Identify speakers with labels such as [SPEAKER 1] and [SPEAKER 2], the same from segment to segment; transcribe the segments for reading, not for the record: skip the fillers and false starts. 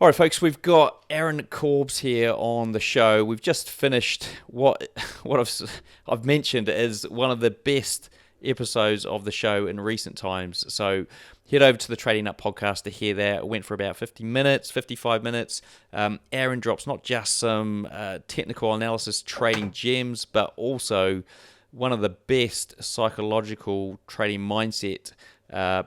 [SPEAKER 1] All right, folks, we've got Aaron Korbs here on the show. We've just finished what I've mentioned is one of the best episodes of the show in recent times. So head over to the Trading Up podcast to hear that. It went for about 50 minutes, 55 minutes. Aaron drops not just some technical analysis trading gems, but also one of the best psychological trading mindset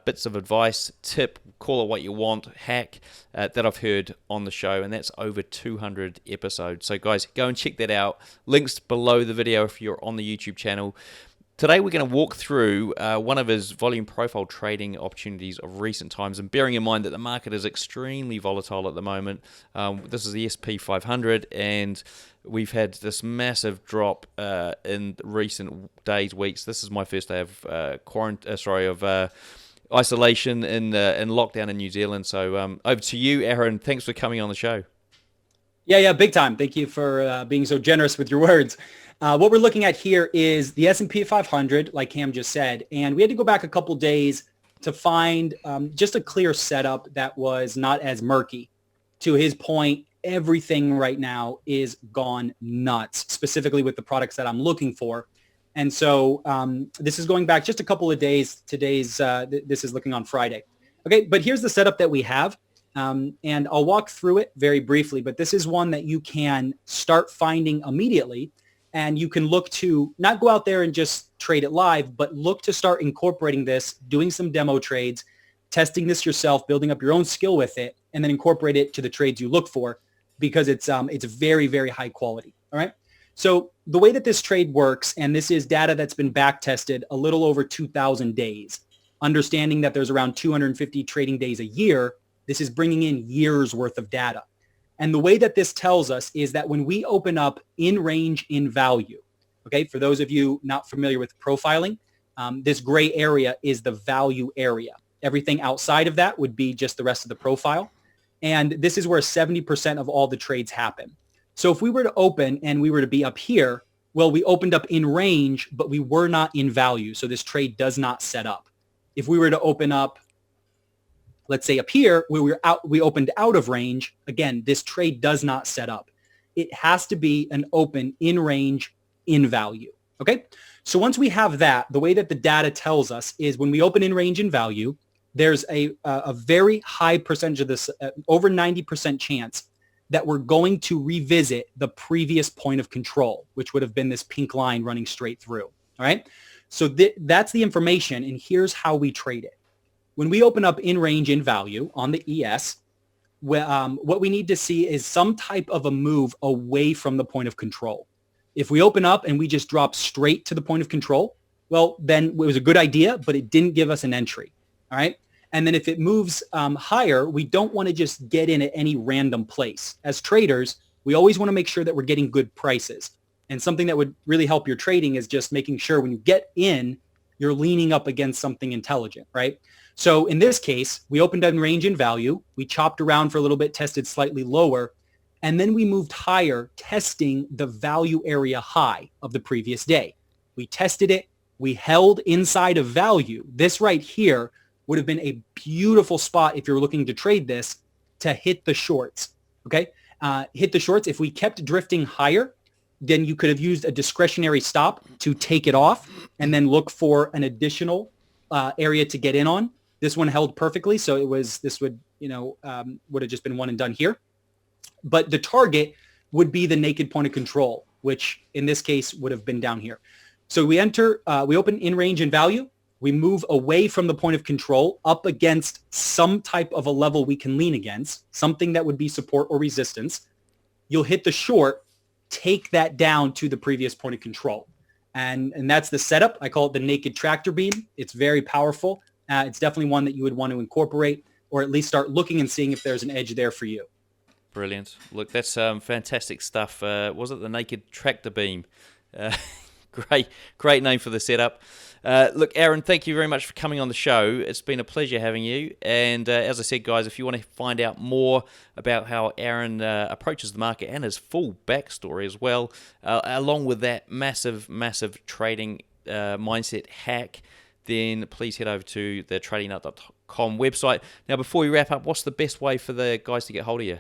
[SPEAKER 1] bits of advice, tip, call it what you want, hack that I've heard on the show, and that's over 200 episodes. So guys, go and check that out. Links below the video if you're on the YouTube channel. Today we're going to walk through one of his volume profile trading opportunities of recent times, and bearing in mind that the market is extremely volatile at the moment. This is the SP 500, and we've had this massive drop in recent days, weeks. This is my first day of isolation in lockdown in New Zealand. So over to you, Aaron. Thanks for coming on the show.
[SPEAKER 2] Yeah, big time. Thank you for being so generous with your words. What we're looking at here is the S&P 500, like Cam just said, and we had to go back a couple days to find just a clear setup that was not as murky. To his point, everything right now is gone nuts, specifically with the products that I'm looking for. And so this is going back just a couple of days. This is looking on Friday. Okay, but here's the setup that we have. And I'll walk through it very briefly, but this is one that you can start finding immediately. And you can look to not go out there and just trade it live, but look to start incorporating this, doing some demo trades, testing this yourself, building up your own skill with it, and then incorporate it to the trades you look for, because it's very, very high quality. All right. So the way that this trade works, and this is data that's been back tested a little over 2,000 days, understanding that there's around 250 trading days a year, this is bringing in years worth of data. And the way that this tells us is that when we open up in range in value, okay, for those of you not familiar with profiling, this gray area is the value area. Everything outside of that would be just the rest of the profile. And this is where 70% of all the trades happen. So if we were to open and we were to be up here, well, we opened up in range, but we were not in value. So this trade does not set up. If we were to open up, let's say up here, where we opened out of range, again, this trade does not set up. It has to be an open in range in value. Okay. So once we have that, the way that the data tells us is when we open in range in value, there's a very high percentage of this, over 90% chance that we're going to revisit the previous point of control, which would have been this pink line running straight through. All right. So that's the information. And here's how we trade it. When we open up in range in value on the ES, what we need to see is some type of a move away from the point of control. If we open up and we just drop straight to the point of control, well, then it was a good idea, but it didn't give us an entry. All right. And then if it moves higher, we don't want to just get in at any random place. As traders, we always want to make sure that we're getting good prices. And something that would really help your trading is just making sure when you get in, you're leaning up against something intelligent, right? So in this case, we opened in range in value. We chopped around for a little bit, tested slightly lower, and then we moved higher, testing the value area high of the previous day. We tested it. We held inside of value. This right here would have been a beautiful spot if you're looking to trade this to hit the shorts, okay? Hit the shorts. If we kept drifting higher, then you could have used a discretionary stop to take it off and then look for an additional area to get in on. This one held perfectly, so this would have just been one and done here. But the target would be the naked point of control, which in this case would have been down here. So we open in range in value. We move away from the point of control up against some type of a level we can lean against, something that would be support or resistance. You'll hit the short, take that down to the previous point of control. And that's the setup. I call it the naked tractor beam. It's very powerful. It's definitely one that you would want to incorporate, or at least start looking and seeing if there's an edge there for you.
[SPEAKER 1] Brilliant. Look, that's fantastic stuff. Was it the naked tractor beam? Great name for the setup. Look, Aaron, thank you very much for coming on the show. It's been a pleasure having you. And as I said, guys, if you want to find out more about how Aaron approaches the market and his full backstory as well, along with that massive trading mindset hack, then please head over to the tradingnut.com TradingView.com website. Now, before we wrap up, what's the best way for the guys to get hold of you?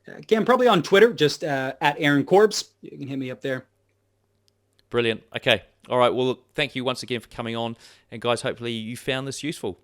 [SPEAKER 2] Again, probably on Twitter, just at Aaron Korbs. You can hit me up there.
[SPEAKER 1] Brilliant. Okay. All right. Well, thank you once again for coming on. And guys, hopefully you found this useful.